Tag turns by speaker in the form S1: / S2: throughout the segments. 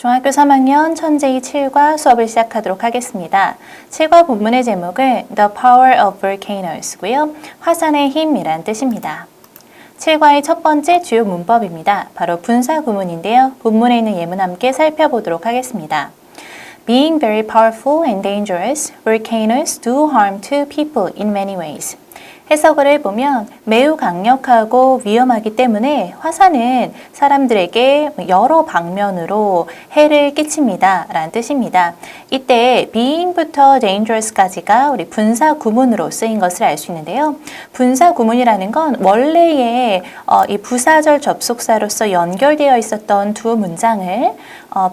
S1: 중학교 3학년 천재희 7과 수업을 시작하도록 하겠습니다. 7과 본문의 제목은 The Power of Volcanoes고요. 화산의 힘이란 뜻입니다. 7과의 첫 번째 주요 문법입니다. 바로 분사 구문인데요. 본문에 있는 예문 함께 살펴보도록 하겠습니다. Being very powerful and dangerous, volcanoes do harm to people in many ways. 해석을 해보면 매우 강력하고 위험하기 때문에 화산은 사람들에게 여러 방면으로 해를 끼칩니다 라는 뜻입니다. 이때 being부터 dangerous까지가 우리 분사 구문으로 쓰인 것을 알 수 있는데요. 분사 구문이라는 건 원래의 이 부사절 접속사로서 연결되어 있었던 두 문장을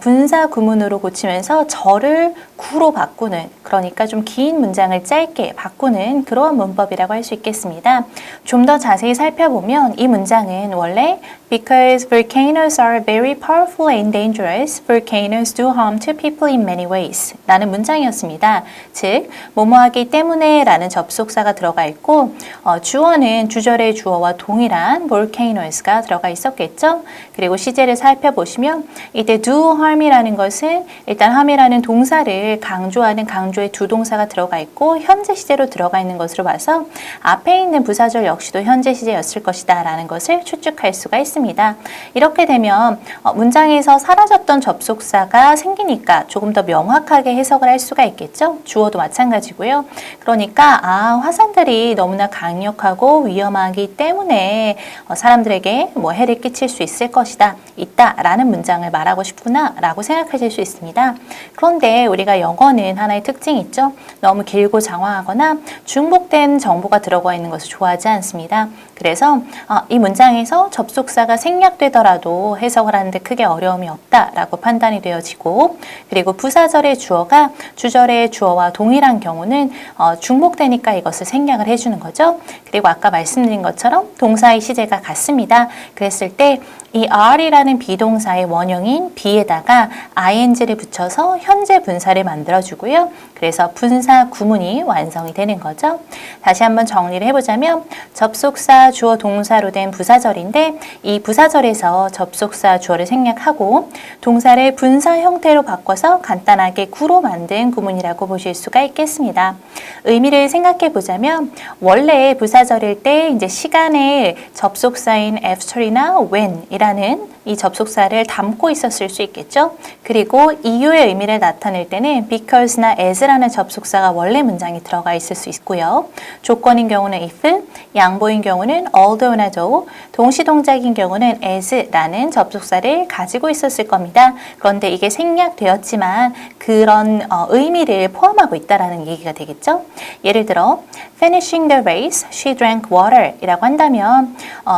S1: 분사 구문으로 고치면서 절을 구로 바꾸는, 그러니까 좀 긴 문장을 짧게 바꾸는 그러한 문법이라고 할 수 있겠습니다. 좀 더 자세히 살펴보면 이 문장은 원래 Because volcanoes are very powerful and dangerous, volcanoes do harm to people in many ways 라는 문장이었습니다. 즉, 뭐뭐하기 때문에 라는 접속사가 들어가 있고 주어는 주절의 주어와 동일한 volcanoes가 들어가 있었겠죠. 그리고 시제를 살펴보시면 이때 do harm이라는 것은 일단 harm이라는 동사를 강조하는 강조의 두 동사가 들어가 있고 현재 시제로 들어가 있는 것으로 봐서 앞에 있는 부사절 역시도 현재 시제였을 것이다 라는 것을 추측할 수가 있습니다. 이렇게 되면 문장에서 사라졌던 접속사가 생기니까 조금 더 명확하게 해석을 할 수가 있겠죠. 주어도 마찬가지고요. 그러니까 화산들이 너무나 강력하고 위험하기 때문에 사람들에게 해를 끼칠 수 있을 것이다, 있다라는 문장을 말하고 싶구나 라고 생각하실 수 있습니다. 그런데 우리가 영어는 하나의 특징이 있죠. 너무 길고 장황하거나 중복된 정보가 들어가 있는 것을 좋아하지 않습니다. 그래서 이 문장에서 접속사가 생략되더라도 해석을 하는데 크게 어려움이 없다라고 판단이 되어지고, 그리고 부사절의 주어가 주절의 주어와 동일한 경우는 중복되니까 이것을 생략을 해주는 거죠. 그리고 아까 말씀드린 것처럼 동사의 시제가 같습니다. 그랬을 때 이 are이라는 비동사의 원형인 be에다가 ing를 붙여서 현재 분사를 만들어주고요. 그래서 분사 구문이 완성이 되는 거죠. 다시 한번 정리를 해보자면 접속사, 주어, 동사로 된 부사절인데 이 부사절에서 접속사, 주어를 생략하고 동사를 분사 형태로 바꿔서 간단하게 구로 만든 구문이라고 보실 수가 있겠습니다. 의미를 생각해 보자면 원래 부사절일 때 이제 시간에 접속사인 after이나 when이라는 이 접속사를 담고 있었을 수 있겠죠. 그리고 이유의 의미를 나타낼 때는 because나 as라는 접속사가 원래 문장에 들어가 있을 수 있고요. 조건인 경우는 if, 양보인 경우는 although나 though, 동시동작인 경우는 as라는 접속사를 가지고 있었을 겁니다. 그런데 이게 생략되었지만 그런 의미를 포함하고 있다라는 얘기가 되겠죠. 예를 들어 finishing the race, she drank water 이라고 한다면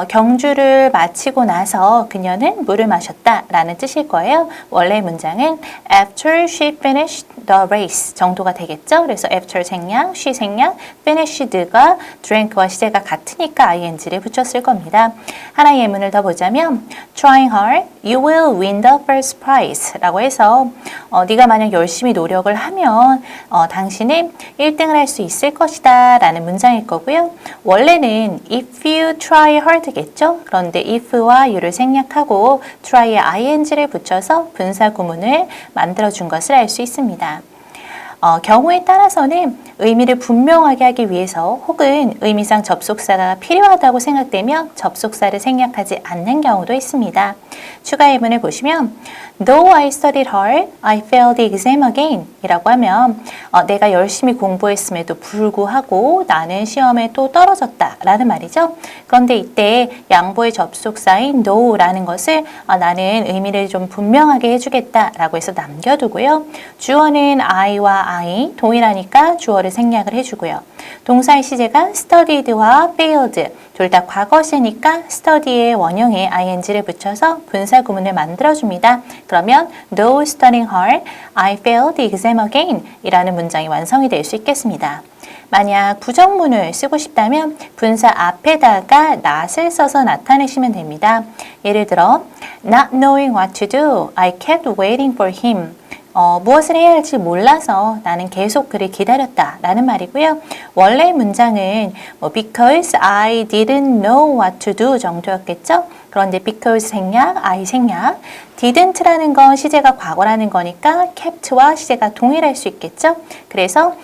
S1: 경주를 마치고 나서 그녀는 물을 마셨다 라는 뜻일 거예요. 원래 문장은 after she finished the race 정도가 되겠죠. 그래서 after 생략, she 생략, finished가 drank와 시제가 같으니까 ing를 붙였을 겁니다. 하나의 예문을 더 보자면 trying hard, you will win the first prize 라고 해서 네가 만약 열심히 노력을 하면 당신은 1등을 할 수 있을 것이다 라는 문장일 거고요. 원래는 if you try hard겠죠. 그런데 if와 you를 생략하고 try에 ing를 붙여서 분사 구문을 만들어준 것을 알 수 있습니다. 경우에 따라서는 의미를 분명하게 하기 위해서 혹은 의미상 접속사가 필요하다고 생각되면 접속사를 생략하지 않는 경우도 있습니다. 추가 예문을 보시면 Though I studied hard, I failed the exam again 이라고 하면 내가 열심히 공부했음에도 불구하고 나는 시험에 또 떨어졌다 라는 말이죠. 그런데 이때 양보의 접속사인 no라는 것을 나는 의미를 좀 분명하게 해주겠다 라고 해서 남겨두고요. 주어는 I와 I 동일하니까 주어를 생략을 해주고요. 동사의 시제가 studied와 failed 둘 다 과거시니까 study의 원형에 ing를 붙여서 분사 구문을 만들어줍니다. 그러면 though studying hard, I failed the exam again 이라는 문장이 완성이 될 수 있겠습니다. 만약 부정문을 쓰고 싶다면 분사 앞에다가 not을 써서 나타내시면 됩니다. 예를 들어 Not knowing what to do, I kept waiting for him. 무엇을 해야 할지 몰라서 나는 계속 그를 기다렸다 라는 말이고요. 원래 문장은 because I didn't know what to do 정도였겠죠. 그런데 because 생략, I 생략, didn't라는 건 시제가 과거라는 거니까 kept와 시제가 동일할 수 있겠죠. 그래서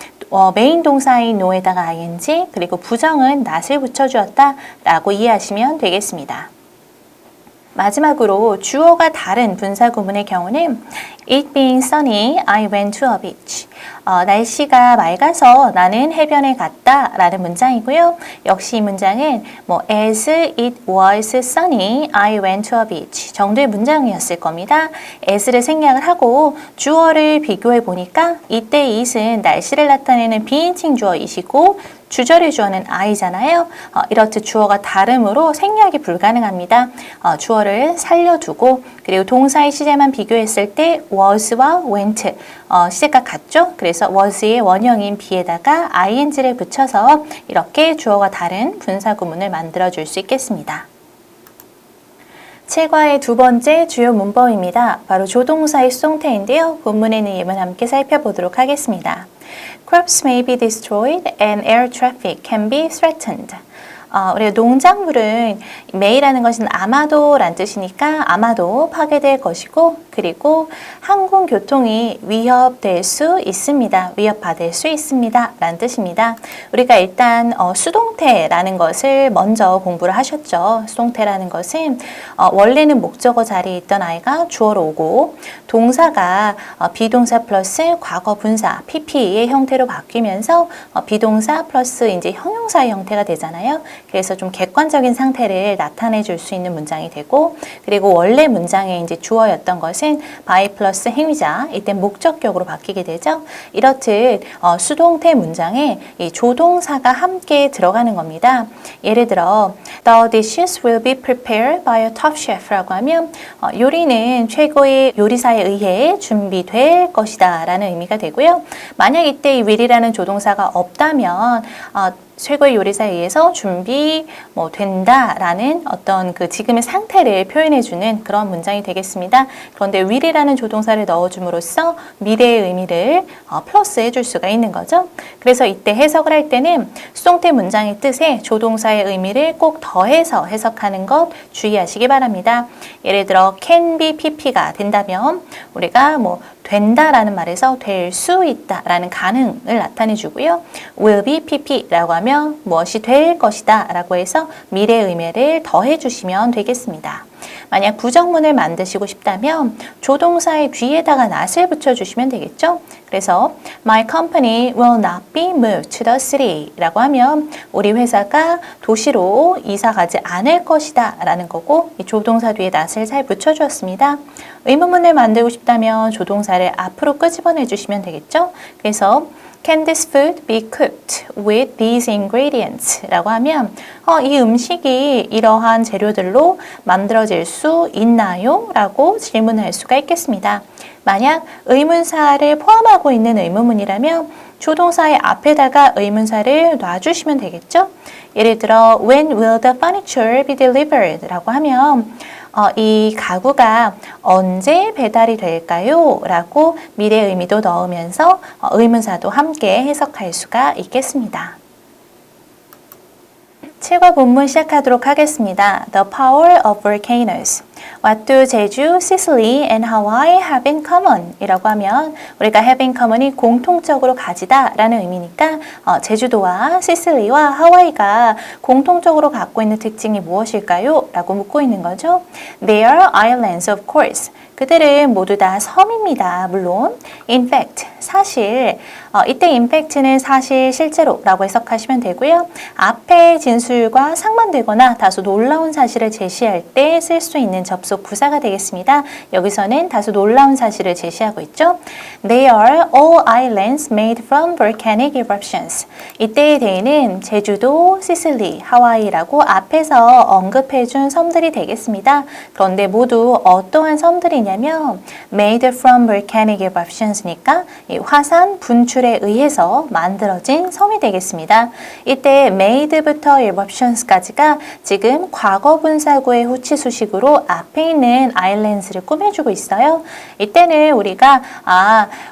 S1: 메인 동사인 know에다가 ing 그리고 부정은 not을 붙여주었다 라고 이해하시면 되겠습니다. 마지막으로 주어가 다른 분사 구문의 경우는 It being sunny, I went to a beach. 날씨가 맑아서 나는 해변에 갔다 라는 문장이고요. 역시 이 문장은 As it was sunny, I went to a beach 정도의 문장이었을 겁니다. as를 생략을 하고 주어를 비교해 보니까 이때 it은 날씨를 나타내는 비인칭 주어이시고 주절의 주어는 I잖아요. 이렇듯 주어가 다름으로 생략이 불가능합니다. 주어를 살려두고 그리고 동사의 시제만 비교했을 때 was와 went 시제가 같죠? 그래서 was의 원형인 be에다가 ing를 붙여서 이렇게 주어가 다른 분사 구문을 만들어 줄 수 있겠습니다. 7과의 두 번째 주요 문법입니다. 바로 조동사의 수동태인데요. 본문에 있는 예문 함께 살펴보도록 하겠습니다. Crops may be destroyed and air traffic can be threatened. 우리가 농작물은 may라는 것은 아마도란 뜻이니까 아마도 파괴될 것이고 그리고 항공교통이 위협될 수 있습니다. 위협받을 수 있습니다. 라는 뜻입니다. 우리가 일단 수동태라는 것을 먼저 공부를 하셨죠. 수동태라는 것은 원래는 목적어 자리에 있던 아이가 주어로 오고 동사가 비동사 플러스 과거 분사 PP의 형태로 바뀌면서 비동사 플러스 이제 형용사의 형태가 되잖아요. 그래서 좀 객관적인 상태를 나타내 줄 수 있는 문장이 되고 그리고 원래 문장의 이제 주어였던 것은 by 플러스 행위자 이때 목적격으로 바뀌게 되죠. 이렇듯 수동태 문장에 이 조동사가 함께 들어가는 겁니다. 예를 들어 The dishes will be prepared by a top chef라고 하면 요리는 최고의 요리사에 의해 준비될 것이다 라는 의미가 되고요. 만약 이때 이 will이라는 조동사가 없다면 최고의 요리사에 의해서 된다라는 어떤 그 지금의 상태를 표현해주는 그런 문장이 되겠습니다. 그런데 will이라는 조동사를 넣어줌으로써 미래의 의미를 플러스 해줄 수가 있는 거죠. 그래서 이때 해석을 할 때는 수동태 문장의 뜻에 조동사의 의미를 꼭 더해서 해석하는 것 주의하시기 바랍니다. 예를 들어 can be pp가 된다면 우리가 된다라는 말에서 될 수 있다라는 가능을 나타내 주고요. will be pp라고 하면 무엇이 될 것이다 라고 해서 미래 의미를 더해 주시면 되겠습니다. 만약 부정문을 만드시고 싶다면 조동사의 뒤에다가 not을 붙여주시면 되겠죠. 그래서 My company will not be moved to the city 라고 하면 우리 회사가 도시로 이사 가지 않을 것이다 라는 거고 이 조동사 뒤에 not을 잘 붙여주었습니다. 의문문을 만들고 싶다면 조동사를 앞으로 끄집어내 주시면 되겠죠. 그래서 Can this food be cooked with these ingredients? 라고 하면 이 음식이 이러한 재료들로 만들어질 수 있나요? 라고 질문할 수가 있겠습니다. 만약 의문사를 포함하고 있는 의문문이라면 조동사의 앞에다가 의문사를 놔주시면 되겠죠. 예를 들어 When will the furniture be delivered? 라고 하면 이 가구가 언제 배달이 될까요? 라고 미래 의미도 넣으면서 의문사도 함께 해석할 수가 있겠습니다. 7과 본문 시작하도록 하겠습니다. The power of volcanoes. What do 제주, Sicily and Hawaii have in common? 이라고 하면 우리가 have in common이 공통적으로 가지다 라는 의미니까 제주도와 시실리와 하와이가 공통적으로 갖고 있는 특징이 무엇일까요? 라고 묻고 있는 거죠. They are islands of course. 그들은 모두 다 섬입니다. 물론 in fact, 사실 이때 in fact는 사실, 실제로 라고 해석하시면 되고요. 앞에 진술과 상반되거나 다소 놀라운 사실을 제시할 때 쓸 수 있는 접속 부사가 되겠습니다. 여기서는 다소 놀라운 사실을 제시하고 있죠. They are all islands made from volcanic eruptions. 이때의 대는 제주도, 시실리, 하와이라고 앞에서 언급해준 섬들이 되겠습니다. 그런데 모두 어떠한 섬들이냐 뜻이냐면 made from volcanic eruptions니까 이 화산 분출에 의해서 만들어진 섬이 되겠습니다. 이때 made부터 eruptions까지가 지금 과거 분사구의 후치 수식으로 앞에 있는 islands를 꾸며주고 있어요. 이때는 우리가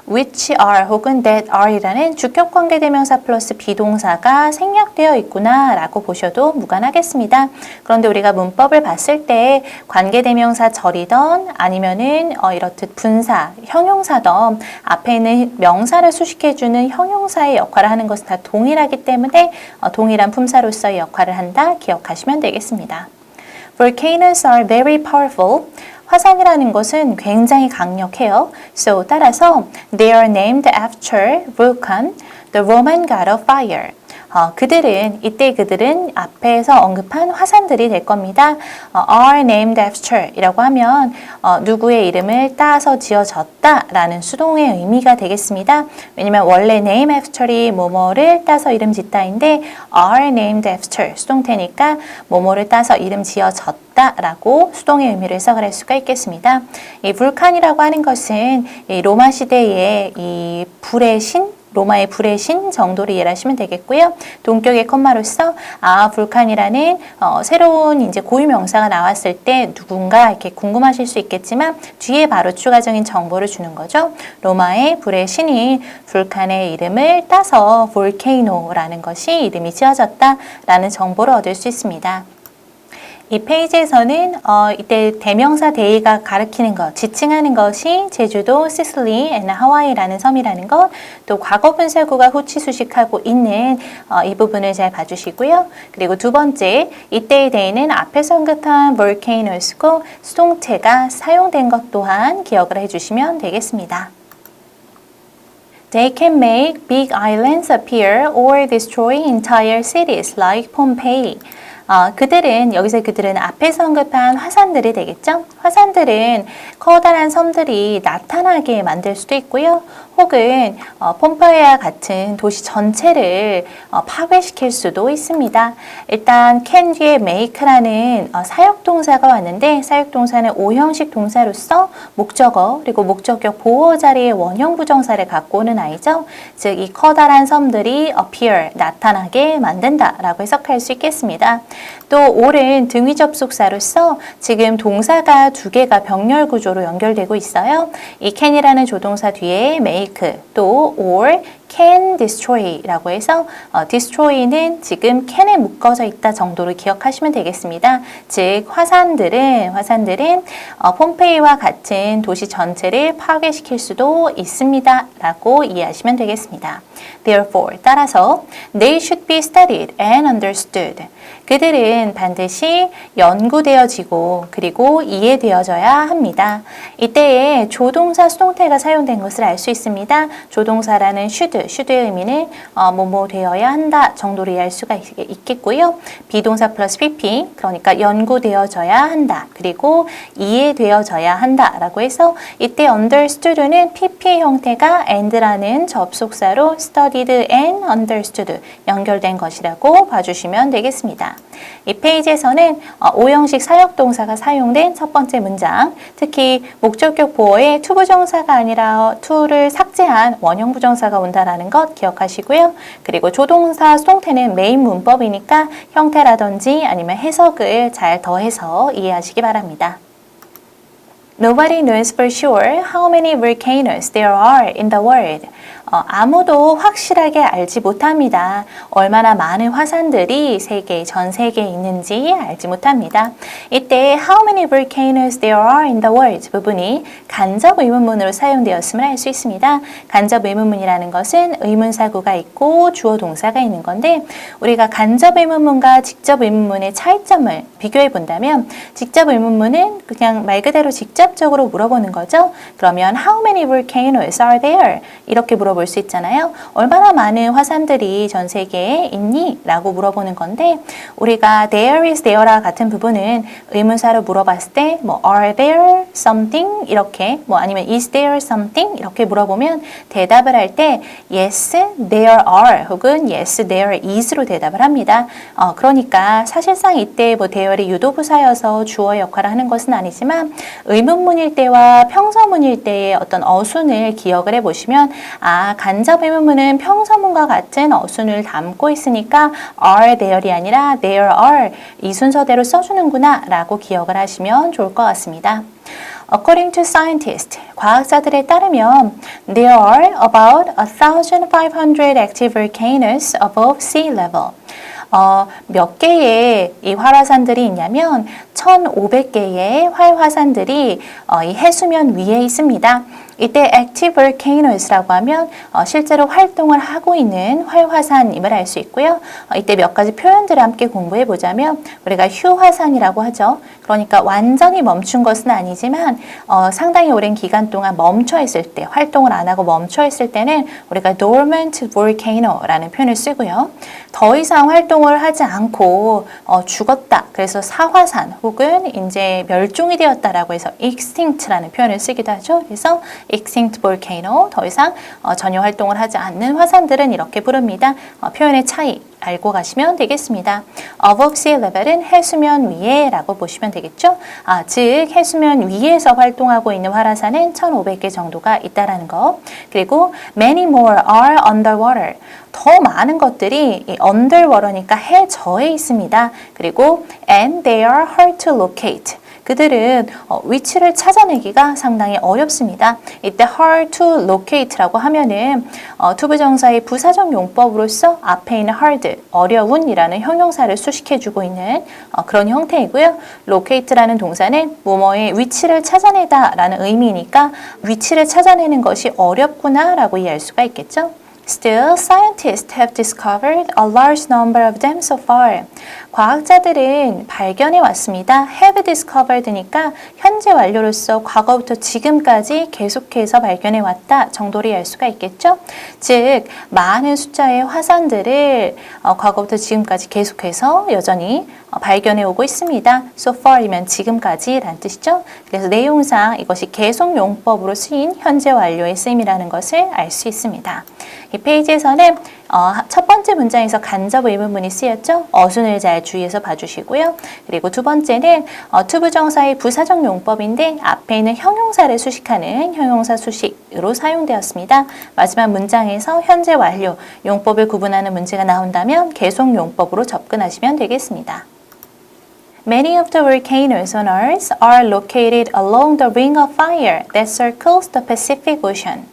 S1: which are 혹은 that are이라는 주격관계대명사 플러스 비동사가 생략되어 있구나 라고 보셔도 무관하겠습니다. 그런데 우리가 문법을 봤을 때 관계대명사 절이던 아니면은 이렇듯 분사, 형용사던 앞에 있는 명사를 수식해주는 형용사의 역할을 하는 것은 다 동일하기 때문에 동일한 품사로서의 역할을 한다 기억하시면 되겠습니다. Volcanoes are very powerful. 화산이라는 것은 굉장히 강력해요. So 따라서 they are named after Vulcan, the Roman god of fire. 이때 그들은 앞에서 언급한 화산들이 될 겁니다. are named after 이라고 하면 누구의 이름을 따서 지어졌다 라는 수동의 의미가 되겠습니다. 왜냐면 원래 name after이 뭐뭐를 따서 이름 짓다인데 are named after 수동태니까 뭐뭐를 따서 이름 지어졌다 라고 수동의 의미를 해석을 할 수가 있겠습니다. 이 불칸이라고 하는 것은 이 로마 시대의 이 불의 신 로마의 불의 신 정도로 이해를 하시면 되겠고요. 동격의 콤마로서 불칸이라는 새로운 이제 고유명사가 나왔을 때 누군가 이렇게 궁금하실 수 있겠지만 뒤에 바로 추가적인 정보를 주는 거죠. 로마의 불의 신인 불칸의 이름을 따서 볼케이노라는 것이 이름이 지어졌다라는 정보를 얻을 수 있습니다. 이 페이지에서는 이때 대명사 데이가 가리키는 것, 지칭하는 것이 제주도, 시슬리, 하와이라는 섬이라는 것, 또 과거 분사구가 후치 수식하고 있는 이 부분을 잘 봐주시고요. 그리고 두 번째, 이때의 데이는 앞에서 언급한 volcanoes고 수동태가 사용된 것 또한 기억을 해주시면 되겠습니다. They can make big islands appear or destroy entire cities like Pompeii. 그들은 앞에서 언급한 화산들이 되겠죠? 화산들은 커다란 섬들이 나타나게 만들 수도 있고요. 혹은 폼페이와 같은 도시 전체를 파괴시킬 수도 있습니다. 일단 can 뒤에 make라는 사역동사가 왔는데 사역동사는 오형식 동사로서 목적어 그리고 목적격 보호 자리의 원형 부정사를 갖고 오는 아이죠. 즉 이 커다란 섬들이 appear 나타나게 만든다라고 해석할 수 있겠습니다. 또 all은 등위 접속사로서 지금 동사가 두 개가 병렬 구조로 연결되고 있어요. 이 can이라는 조동사 뒤에 make 또 or can destroy라고 해서 destroy는 지금 can에 묶어져 있다 정도로 기억하시면 되겠습니다. 즉 화산들은 폼페이와 같은 도시 전체를 파괴시킬 수도 있습니다. 라고 이해하시면 되겠습니다. Therefore, 따라서 they should be studied and understood. 그들은 반드시 연구되어지고 그리고 이해되어져야 합니다. 이때에 조동사 수동태가 사용된 것을 알 수 있습니다. 조동사라는 should의 의미는 뭐뭐 되어야 한다 정도로 이해할 수가 있겠고요. 비동사 플러스 pp 그러니까 연구되어져야 한다. 그리고 이해되어져야 한다 라고 해서 이때 understood는 pp 형태가 and라는 접속사로 studied and understood 연결된 것이라고 봐주시면 되겠습니다. 이 페이지에서는 오형식 사역동사가 사용된 첫 번째 문장, 특히 목적격 보어에 투부정사가 아니라 to를 삭제한 원형 부정사가 온다라는 것 기억하시고요. 그리고 조동사 수동태는 메인 문법이니까 형태라든지 아니면 해석을 잘 더해서 이해하시기 바랍니다. Nobody knows for sure how many volcanoes there are in the world. 아무도 확실하게 알지 못합니다. 얼마나 많은 화산들이 전 세계에 있는지 알지 못합니다. 이때 how many volcanoes there are in the world 부분이 간접 의문문으로 사용되었음을 알 수 있습니다. 간접 의문문이라는 것은 의문사구가 있고 주어 동사가 있는 건데 우리가 간접 의문문과 직접 의문문의 차이점을 비교해 본다면 직접 의문문은 그냥 말 그대로 직접적으로 물어보는 거죠. 그러면 how many volcanoes are there? 이렇게 물어볼 볼 수 있잖아요. 얼마나 많은 화산들이 전 세계에 있니? 라고 물어보는 건데 우리가 there is there와 같은 부분은 의문사로 물어봤을 때 뭐 are there something 이렇게 뭐 아니면 is there something 이렇게 물어보면 대답을 할 때 yes there are 혹은 yes there is로 대답을 합니다. 그러니까 사실상 이때 뭐 there이 유도부사여서 주어 역할을 하는 것은 아니지만 의문문일 때와 평서문일 때의 어떤 어순을 기억을 해보시면 간접 의문문은 평서문과 같은 어순을 담고 있으니까 are there이 아니라 there are 이 순서대로 써주는구나 라고 기억을 하시면 좋을 것 같습니다. According to scientists, 과학자들에 따르면 there are about 1,500 active volcanoes above sea level. 몇 개의 이 활화산들이 있냐면 1,500개의 활화산들이 이 해수면 위에 있습니다. 이때 active volcanoes라고 하면 실제로 활동을 하고 있는 활화산임을 알 수 있고요. 이때 몇 가지 표현들을 함께 공부해 보자면 우리가 휴화산이라고 하죠. 그러니까 완전히 멈춘 것은 아니지만 상당히 오랜 기간 동안 멈춰 있을 때, 활동을 안 하고 멈춰 있을 때는 우리가 dormant volcano라는 표현을 쓰고요. 더 이상 활동을 하지 않고 죽었다. 그래서 사화산 혹은 이제 멸종이 되었다라고 해서 extinct라는 표현을 쓰기도 하죠. 그래서 extinct volcano, 더 이상 전혀 활동을 하지 않는 화산들은 이렇게 부릅니다. 표현의 차이 알고 가시면 되겠습니다. above sea level은 해수면 위에 라고 보시면 되겠죠. 즉 해수면 위에서 활동하고 있는 활화산은 1,500개 정도가 있다라는 거. 그리고 many more are underwater. 더 많은 것들이 underwater니까 해저에 있습니다. 그리고 and they are hard to locate. 그들은 위치를 찾아내기가 상당히 어렵습니다. 이때 hard to locate라고 하면은 투부정사의 부사적 용법으로서 앞에 있는 hard, 어려운이라는 형용사를 수식해주고 있는 그런 형태이고요. locate라는 동사는 뭐뭐의 위치를 찾아내다라는 의미니까 위치를 찾아내는 것이 어렵구나라고 이해할 수가 있겠죠. Still, scientists have discovered a large number of them so far. 과학자들은 발견해 왔습니다. have discovered니까 현재 완료로서 과거부터 지금까지 계속해서 발견해 왔다 정도로 이해할 수가 있겠죠. 즉, 많은 숫자의 화산들을 과거부터 지금까지 계속해서 여전히 발견해 오고 있습니다. So far이면 지금까지 라는 뜻이죠. 그래서 내용상 이것이 계속 용법으로 쓰인 현재 완료의 쓰임이라는 것을 알 수 있습니다. 이 페이지에서는 첫 번째 문장에서 간접 의문문이 쓰였죠. 어순을 잘 주의해서 봐주시고요. 그리고 두 번째는 투부정사의 부사적 용법인데 앞에 있는 형용사를 수식하는 형용사 수식으로 사용되었습니다. 마지막 문장에서 현재 완료, 용법을 구분하는 문제가 나온다면 계속 용법으로 접근하시면 되겠습니다. Many of the volcanoes on Earth are located along the ring of fire that circles the Pacific Ocean.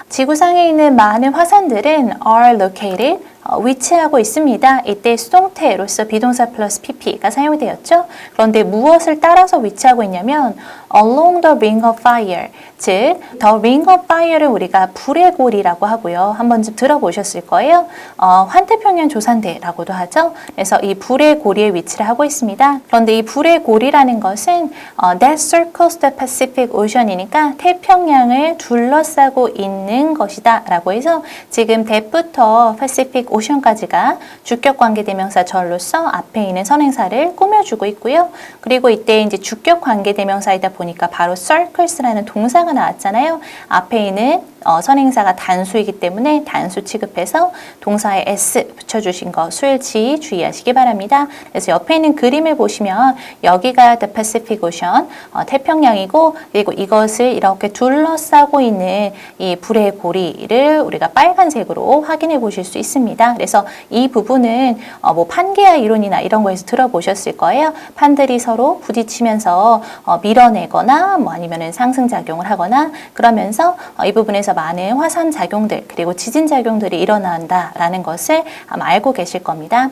S1: 지구상에 있는 많은 화산들은 are located, 위치하고 있습니다. 이때 수동태로서 비동사 플러스 pp가 사용되었죠. 그런데 무엇을 따라서 위치하고 있냐면 along the ring of fire, 즉 the ring of fire를 우리가 불의 고리라고 하고요. 한 번쯤 들어보셨을 거예요. 환태평양 조산대라고도 하죠. 그래서 이 불의 고리에 위치를 하고 있습니다. 그런데 이 불의 고리라는 것은 that circles the Pacific Ocean이니까 태평양을 둘러싸고 있는 것이다 라고 해서 지금 that부터 Pacific 오션까지가 주격 관계대명사 절로서 앞에 있는 선행사를 꾸며주고 있고요. 그리고 이때 이제 주격 관계대명사이다 보니까 바로 circles라는 동사가 나왔잖아요. 앞에 있는 선행사가 단수이기 때문에 단수 취급해서 동사에 s 붙여주신 거 수일치 주의하시기 바랍니다. 그래서 옆에 있는 그림을 보시면 여기가 the Pacific Ocean, 태평양이고 그리고 이것을 이렇게 둘러싸고 있는 이 불의 고리를 우리가 빨간색으로 확인해 보실 수 있습니다. 그래서 이 부분은 뭐 판게아 이론이나 이런 거에서 들어보셨을 거예요. 판들이 서로 부딪히면서 밀어내거나 뭐 아니면은 상승작용을 하거나 그러면서 이 부분에서 많은 화산 작용들 그리고 지진 작용들이 일어난다라는 것을 아마 알고 계실 겁니다.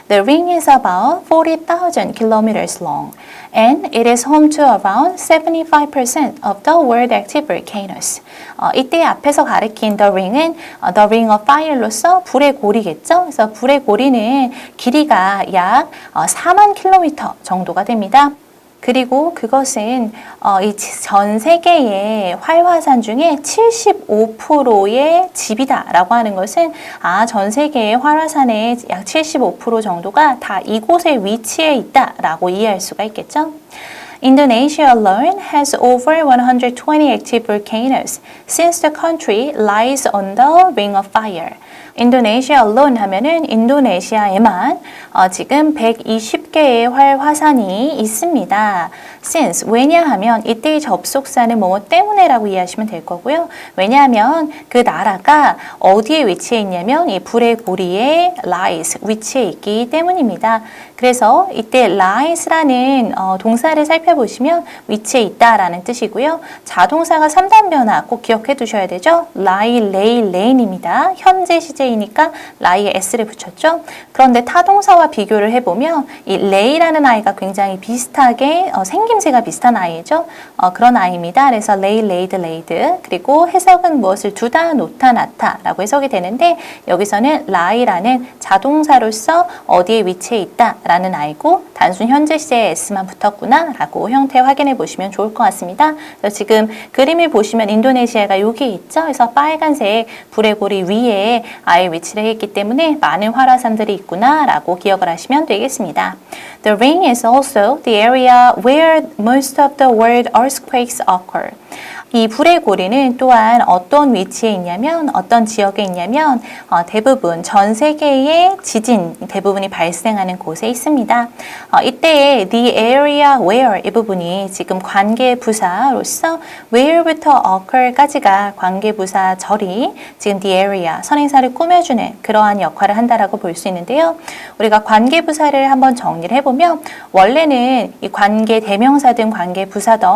S1: The ring is about 40,000 kilometers long and it is home to around 75% of the world active volcanoes. 이때 앞에서 가리킨 the ring은 the ring of fire로서 불의 고리겠죠. 그래서 불의 고리는 길이가 약 4만 킬로미터 정도가 됩니다. 그리고 그것은 이 전 세계의 활화산 중에 75%의 집이다라고 하는 것은 전 세계의 활화산의 약 75% 정도가 다 이곳에 위치해 있다라고 이해할 수가 있겠죠. Indonesia alone has over 120 active volcanoes since the country lies on the ring of fire. 인도네시아 alone 하면은 인도네시아에만 지금 120개의 활화산이 있습니다. Since 왜냐하면 이때의 접속사는 뭐뭐 때문에라고 이해하시면 될 거고요. 왜냐하면 그 나라가 어디에 위치해 있냐면 이 불의 고리에 lies 위치해 있기 때문입니다. 그래서 이때 lies라는 동사를 살펴보시면 위치해 있다라는 뜻이고요. 자동사가 3단 변화 꼭 기억해 두셔야 되죠. lie, lay, lane입니다. 현재 시제이니까 lie에 s를 붙였죠. 그런데 타동사와 비교를 해보면 이 lay라는 아이가 굉장히 비슷하게 생김새가 비슷한 아이죠. 그런 아이입니다. 그래서 lay, laid, laid 그리고 해석은 무엇을 두다, 놓다, 놨다 라고 해석이 되는데 여기서는 lie라는 자동사로서 어디에 위치해 있다 라는 아이고 단순 현재 시제에 s만 붙었구나 라고 형태 확인해 보시면 좋을 것 같습니다. 그래서 지금 그림을 보시면 인도네시아가 여기에 있죠. 그래서 빨간색 불의 고리 위에 아예 위치를 했기 때문에 많은 활화산들이 있구나 라고 기억을 하시면 되겠습니다. The ring is also the area where most of the world earthquakes occur. 이 불의 고리는 또한 어떤 위치에 있냐면 어떤 지역에 있냐면 대부분 전 세계의 지진 대부분이 발생하는 곳에 있습니다. 이때 the area where 이 부분이 지금 관계부사로서 where부터 occur까지가 관계부사절이 지금 the area 선행사를 꾸며주는 그러한 역할을 한다라고 볼 수 있는데요. 우리가 관계부사를 한번 정리를 해보면 원래는 이 관계 대명사든 관계부사든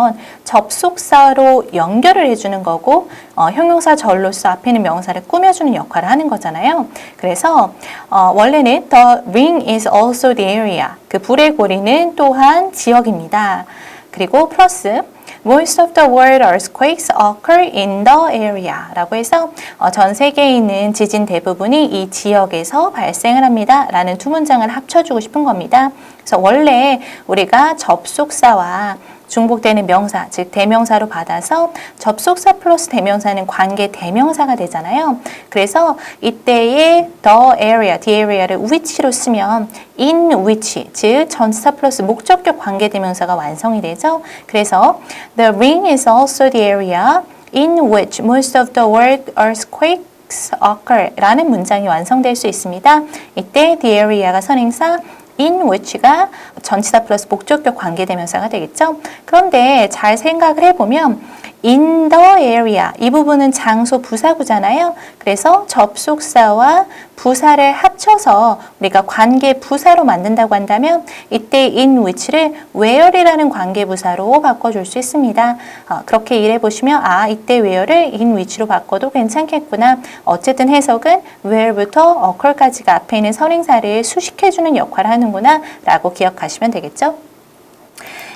S1: 접속사로 연결을 해주는 거고 형용사 절로서 앞에 있는 명사를 꾸며주는 역할을 하는 거잖아요. 그래서 원래는 the ring is also the area 그 불의 고리는 또한 지역입니다. 그리고 플러스 Most of the world earthquakes occur in the area 라고 해서 전 세계에 있는 지진 대부분이 이 지역에서 발생을 합니다 라는 두 문장을 합쳐주고 싶은 겁니다. 그래서 원래 우리가 접속사와 중복되는 명사, 즉 대명사로 받아서 접속사 플러스 대명사는 관계 대명사가 되잖아요. 그래서 이때의 the area, the area를 which로 쓰면 in which, 즉 전치사 플러스 목적격 관계 대명사가 완성이 되죠. 그래서 the ring is also the area in which most of the world earthquakes occur 라는 문장이 완성될 수 있습니다. 이때 the area가 선행사, in which가 전치사 플러스 목적격 관계대명사가 되겠죠. 그런데 잘 생각을 해보면 in the area 이 부분은 장소 부사구잖아요. 그래서 접속사와 부사를 합쳐서 우리가 관계 부사로 만든다고 한다면 이때 in which를 where이라는 관계 부사로 바꿔줄 수 있습니다. 그렇게 일해 보시면 이때 where를 in which로 바꿔도 괜찮겠구나. 어쨌든 해석은 where부터 occur까지가 앞에 있는 선행사를 수식해주는 역할을 하는구나 라고 기억하시면 되겠죠.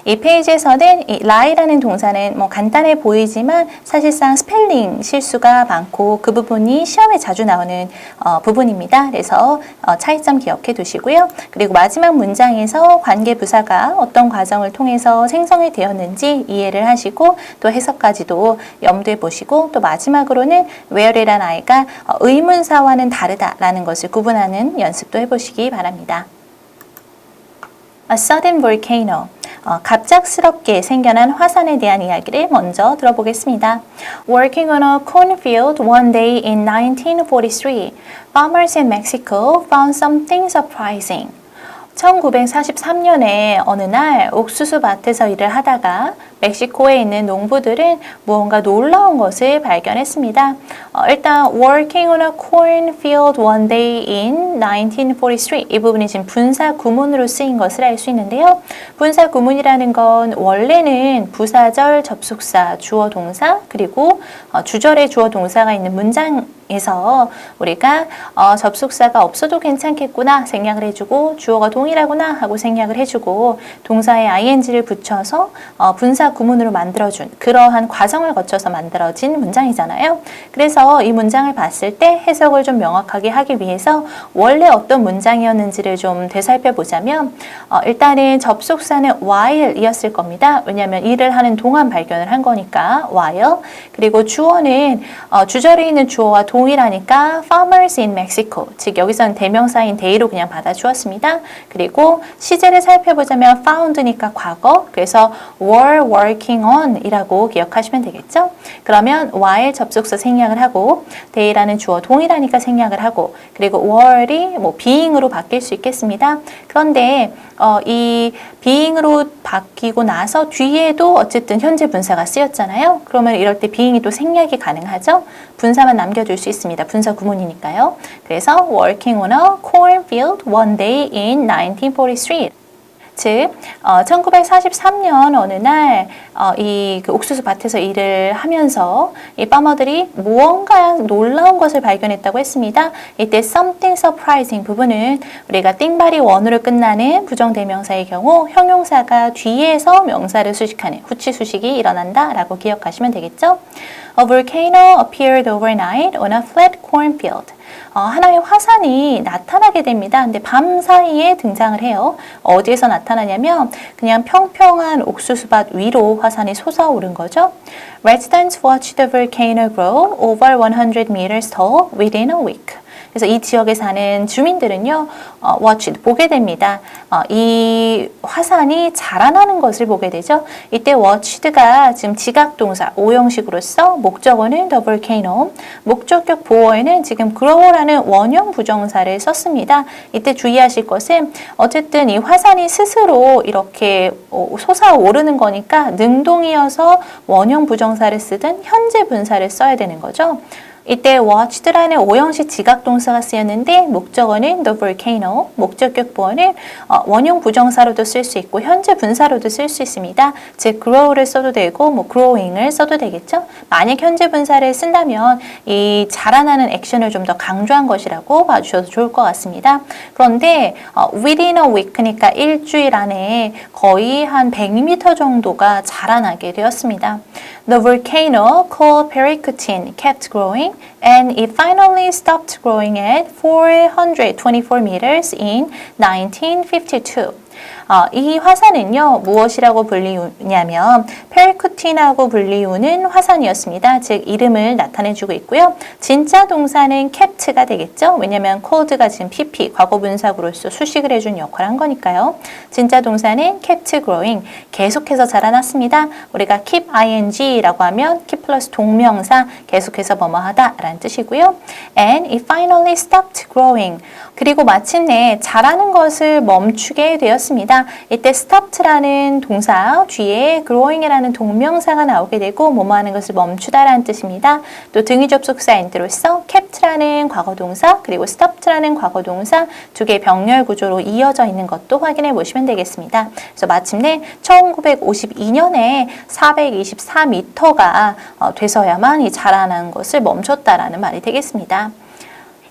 S1: 이 페이지에서는 이 lie라는 동사는 간단해 보이지만 사실상 스펠링 실수가 많고 그 부분이 시험에 자주 나오는 부분입니다. 그래서 차이점 기억해 두시고요. 그리고 마지막 문장에서 관계부사가 어떤 과정을 통해서 생성이 되었는지 이해를 하시고 또 해석까지도 염두에 보시고 또 마지막으로는 where이라는 아이가 의문사와는 다르다라는 것을 구분하는 연습도 해보시기 바랍니다. A sudden volcano. 갑작스럽게 생겨난 화산에 대한 이야기를 먼저 들어보겠습니다. Working on a cornfield one day in 1943, farmers in Mexico found something surprising. 1943년에 어느 날 옥수수 밭에서 일을 하다가 멕시코에 있는 농부들은 무언가 놀라운 것을 발견했습니다. 일단 working on a cornfield one day in 1943 이 부분이 지금 분사 구문으로 쓰인 것을 알 수 있는데요. 분사 구문이라는 건 원래는 부사절, 접속사, 주어 동사 그리고 주절에 주어 동사가 있는 문장에서 우리가 접속사가 없어도 괜찮겠구나 생각을 해주고 주어가 동일하구나 하고 생각을 해주고 동사에 ing를 붙여서 분사 분사 구문으로 만들어준 그러한 과정을 거쳐서 만들어진 문장이잖아요. 그래서 이 문장을 봤을 때 해석을 좀 명확하게 하기 위해서 원래 어떤 문장이었는지를 좀 되살펴보자면 일단은 접속사는 while이었을 겁니다. 왜냐하면 일을 하는 동안 발견을 한 거니까 while. 그리고 주어는 주절에 있는 주어와 동일하니까 farmers in Mexico. 즉 여기서는 대명사인 they로 그냥 받아주었습니다. 그리고 시제를 살펴보자면 found니까 과거. 그래서 were working on 이라고 기억하시면 되겠죠. 그러면 while 접속사 생략을 하고 they라는 주어 동일하니까 생략을 하고 그리고 were이 뭐 being으로 바뀔 수 있겠습니다. 그런데 이 being으로 바뀌고 나서 뒤에도 어쨌든 현재 분사가 쓰였잖아요. 그러면 이럴 때 being이 또 생략이 가능하죠. 분사만 남겨줄 수 있습니다. 분사 구문이니까요. 그래서 working on a cornfield one day in 1943. 즉 1943년 어느 날 이 옥수수 밭에서 일을 하면서 이 파머들이 무언가 놀라운 것을 발견했다고 했습니다. 이때 something surprising 부분은 우리가 띵발이 원으로 끝나는 부정대명사의 경우 형용사가 뒤에서 명사를 수식하는 후치 수식이 일어난다 라고 기억하시면 되겠죠. A volcano appeared overnight on a flat cornfield. 하나의 화산이 나타나게 됩니다. 근데 밤 사이에 등장을 해요. 어디에서 나타나냐면 그냥 평평한 옥수수밭 위로 화산이 솟아오른 거죠. Residents watched the volcano grow over 100 meters tall within a week. 그래서 이 지역에 사는 주민들은요, watched, 보게 됩니다. 이 화산이 자라나는 것을 보게 되죠. 이때 watched가 지금 지각동사, 오형식으로서 목적어는 the volcano, 목적격 보어에는 지금 grow라는 원형 부정사를 썼습니다. 이때 주의하실 것은 어쨌든 이 화산이 스스로 이렇게 솟아오르는 거니까 능동이어서 원형 부정사를 쓰든 현재 분사를 써야 되는 거죠. 이때 watched라는 오형식 지각동사가 쓰였는데 목적어는 the volcano, 목적격 보어는 원형 부정사로도 쓸 수 있고 현재 분사로도 쓸 수 있습니다. 즉 grow를 써도 되고 뭐 growing을 써도 되겠죠. 만약 현재 분사를 쓴다면 이 자라나는 액션을 좀 더 강조한 것이라고 봐주셔도 좋을 것 같습니다. 그런데 within a week니까 일주일 안에 거의 한 100m 정도가 자라나게 되었습니다. The volcano called Pericutin kept growing and it finally stopped growing at 424 meters in 1952. 이 화산은요 무엇이라고 불리우냐면 페리쿠틴하고 불리우는 화산이었습니다. 즉 이름을 나타내주고 있고요. 진짜 동사는 kept가 되겠죠. 왜냐하면 cold가 지금 pp 과거분사구로서 수식을 해준 역할을 한 거니까요. 진짜 동사는 kept growing 계속해서 자라났습니다. 우리가 keep ing라고 하면 keep 플러스 동명사 계속해서 뭐뭐하다 라는 뜻이고요. And it finally stopped growing. 그리고 마침내 자라는 것을 멈추게 되었습니다. 이때 stopped라는 동사 뒤에 growing이라는 동명사가 나오게 되고 뭐뭐 하는 것을 멈추다라는 뜻입니다. 또 등위 접속사 and로서 kept라는 과거동사 그리고 stopped라는 과거동사 두 개의 병렬 구조로 이어져 있는 것도 확인해 보시면 되겠습니다. 그래서 마침내 1952년에 424m가 돼서야만 이 자라는 것을 멈췄다라는 말이 되겠습니다.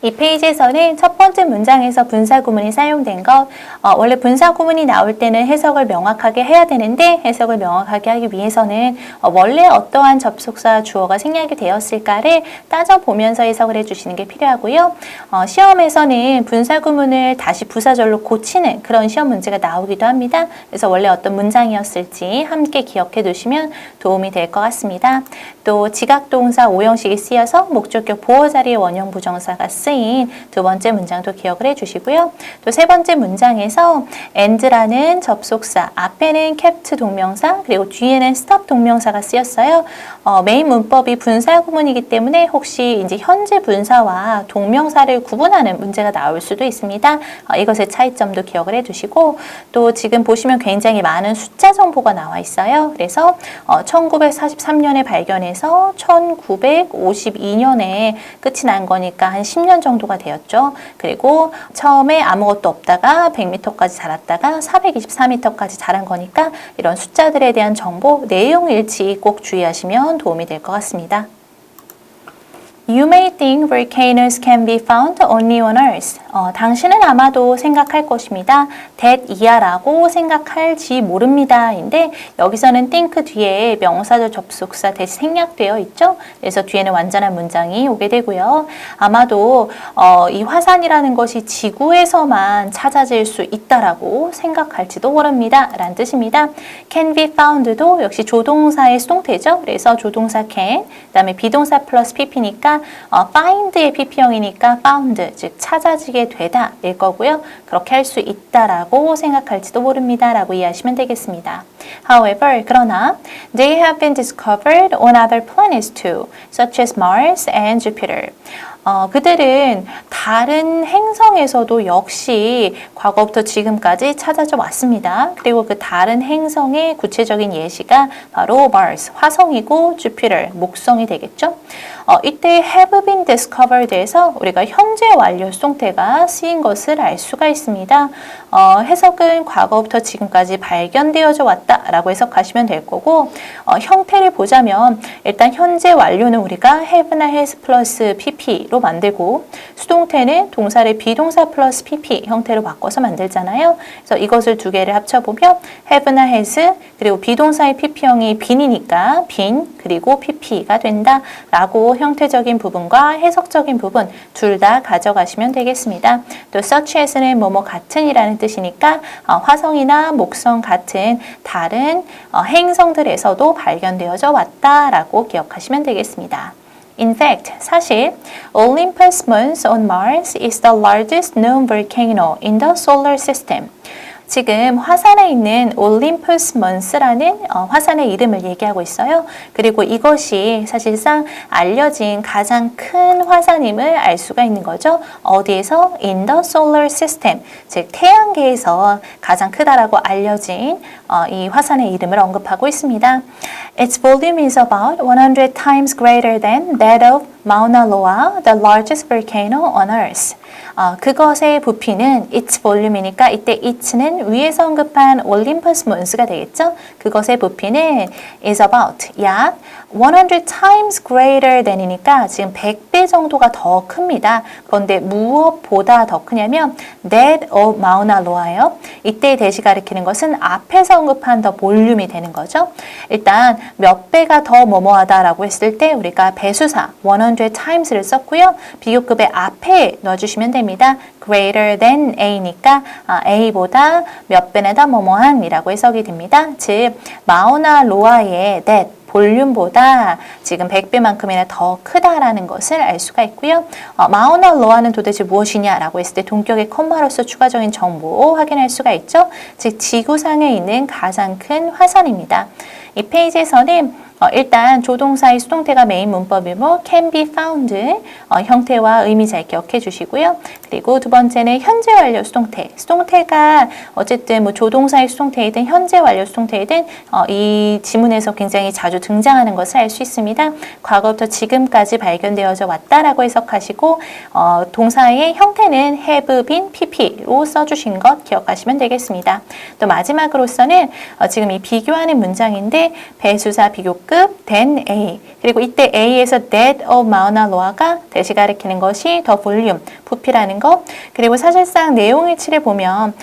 S1: 이 페이지에서는 첫 번째 문장에서 분사구문이 사용된 것, 원래 분사구문이 나올 때는 해석을 명확하게 해야 되는데 해석을 명확하게 하기 위해서는 원래 어떠한 접속사 주어가 생략이 되었을까를 따져보면서 해석을 해주시는 게 필요하고요. 시험에서는 분사구문을 다시 부사절로 고치는 그런 시험 문제가 나오기도 합니다. 그래서 원래 어떤 문장이었을지 함께 기억해 두시면 도움이 될 것 같습니다. 또 지각동사 오형식이 쓰여서 목적격 보어 자리에 원형 부정사가 쓰인 두 번째 문장도 기억을 해주시고요. 또 세 번째 문장에서 and라는 접속사, 앞에는 kept 동명사, 그리고 뒤에는 stop 동명사가 쓰였어요. 메인 문법이 분사 구문이기 때문에 혹시 이제 현재 분사와 동명사를 구분하는 문제가 나올 수도 있습니다. 이것의 차이점도 기억을 해두시고 또 지금 보시면 굉장히 많은 숫자 정보가 나와 있어요. 그래서 1943년에 발견해서 1952년에 끝이 난 거니까 한 10년 정도가 되었죠. 그리고 처음에 아무것도 없다가 100m까지 자랐다가 424m까지 자란 거니까 이런 숫자들에 대한 정보, 내용 일치 꼭 주의하시면 도움이 될 것 같습니다. You may think volcanoes can be found only on Earth. 당신은 아마도 생각할 것입니다. that 이하라고 생각할지 모릅니다. 인데 여기서는 think 뒤에 명사절 접속사 that 생략되어 있죠. 그래서 뒤에는 완전한 문장이 오게 되고요. 아마도 이 화산이라는 것이 지구에서만 찾아질 수 있다라고 생각할지도 모릅니다. 라는 뜻입니다. can be found도 역시 조동사의 수동태죠. 그래서 조동사 can, 그 다음에 비동사 플러스 pp니까 find의 pp형이니까 found, 즉 찾아지게 되다 일 거고요. 그렇게 할 수 있다라고 생각할지도 모릅니다. 라고 이해하시면 되겠습니다. However, 그러나 they have been discovered on other planets too, such as Mars and Jupiter. 그들은 다른 행성에서도 역시 과거부터 지금까지 찾아져 왔습니다. 그리고 그 다른 행성의 구체적인 예시가 바로 Mars, 화성이고 Jupiter, 목성이 되겠죠. 이때 have been discovered에서 우리가 현재 완료 수동태가 쓰인 것을 알 수가 있습니다. 해석은 과거부터 지금까지 발견되어져 왔다라고 해석하시면 될 거고 형태를 보자면 일단 현재 완료는 우리가 have나 has 플러스 pp로 만들고 수동태는 동사를 비동사 플러스 pp 형태로 바꿔서 만들잖아요. 그래서 이것을 두 개를 합쳐보면 have나 has 그리고 비동사의 pp형이 been이니까 been 그리고 pp가 된다라고 형태적인 부분과 해석적인 부분 둘 다 가져가시면 되겠습니다. 또 such as는 뭐뭐 같은이라는 뜻이니까 화성이나 목성 같은 다른 행성들에서도 발견되어져 왔다라고 기억하시면 되겠습니다. In fact, 사실 Olympus Mons on Mars is the largest known volcano in the solar system. 지금 화산에 있는 올림푸스 먼스라는 화산의 이름을 얘기하고 있어요. 그리고 이것이 사실상 알려진 가장 큰 화산임을 알 수가 있는 거죠. 어디에서? In the solar system, 즉 태양계에서 가장 크다라고 알려진 이 화산의 이름을 언급하고 있습니다. Its volume is about 100 times greater than that of Mauna Loa, the largest volcano on Earth. 그것의 부피는 its volume이니까 이때 it는 위에서 언급한 올림푸스 몬스가 되겠죠. 그것의 부피는 is about 약 100 times greater than이니까 지금 100배 정도가 더 큽니다. 그런데 무엇보다 더 크냐면 that of Mauna Loa예요. 이때의 대시 가리키는 것은 앞에서 언급한 더 볼륨이 되는 거죠. 일단 몇 배가 더 뭐뭐하다라고 했을 때 우리가 배수사 100 times를 썼고요. 비교급의 앞에 넣어주시면 됩니다. greater than A니까 A보다 몇 배나 더 뭐뭐한이라고 해석이 됩니다. 즉 마우나 로아의 that 볼륨보다 지금 100배만큼이나 더 크다라는 것을 알 수가 있고요. 마우나 로아는 도대체 무엇이냐라고 했을 때 동격의 콤마로서 추가적인 정보 확인할 수가 있죠. 즉 지구상에 있는 가장 큰 화산입니다. 이 페이지에서는 일단 조동사의 수동태가 메인 문법이고 can be found 형태와 의미 잘 기억해 주시고요. 그리고 두 번째는 현재 완료 수동태. 수동태가 어쨌든 뭐 조동사의 수동태이든 현재 완료 수동태이든 이 지문에서 굉장히 자주 등장하는 것을 알 수 있습니다. 과거부터 지금까지 발견되어져 왔다라고 해석하시고 동사의 형태는 have been pp로 써주신 것 기억하시면 되겠습니다. 또 마지막으로서는 지금 이 비교하는 문장인데 배수사 비교급 than A 그리고 이때 A에서 that of Mauna Loa가 대시 가리키는 것이 더 볼륨, 부피라는 것 그리고 사실상 내용 일치를 보면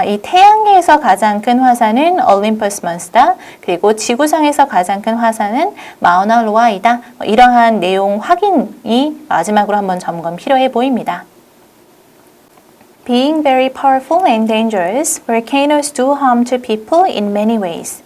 S1: 이 태양계에서 가장 큰 화산은 Olympus Mons다 그리고 지구상에서 가장 큰 화산은 Mauna Loa이다 이러한 내용 확인이 마지막으로 한번 점검 필요해 보입니다. Being very powerful and dangerous, volcanoes do harm to people in many ways.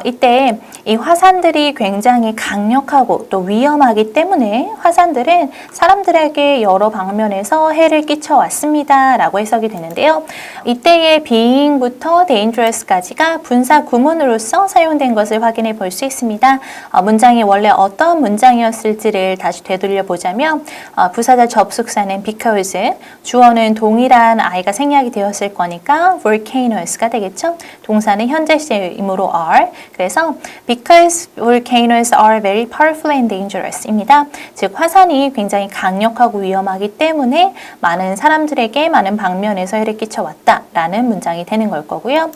S1: 이때 이 화산들이 굉장히 강력하고 또 위험하기 때문에 화산들은 사람들에게 여러 방면에서 해를 끼쳐왔습니다. 라고 해석이 되는데요. 이때의 being부터 dangerous까지가 분사 구문으로서 사용된 것을 확인해 볼 수 있습니다. 문장이 원래 어떤 문장이었을지를 다시 되돌려 보자면 부사절 접속사는 because, 주어는 동일한 I가 생략이 되었을 거니까 volcanoes가 되겠죠. 동사는 현재 시제이므로 are 그래서 because volcanoes are very powerful and dangerous 입니다. 즉 화산이 굉장히 강력하고 위험하기 때문에 많은 사람들에게 많은 방면에서 해를 끼쳐왔다 라는 문장이 되는 걸 거고요.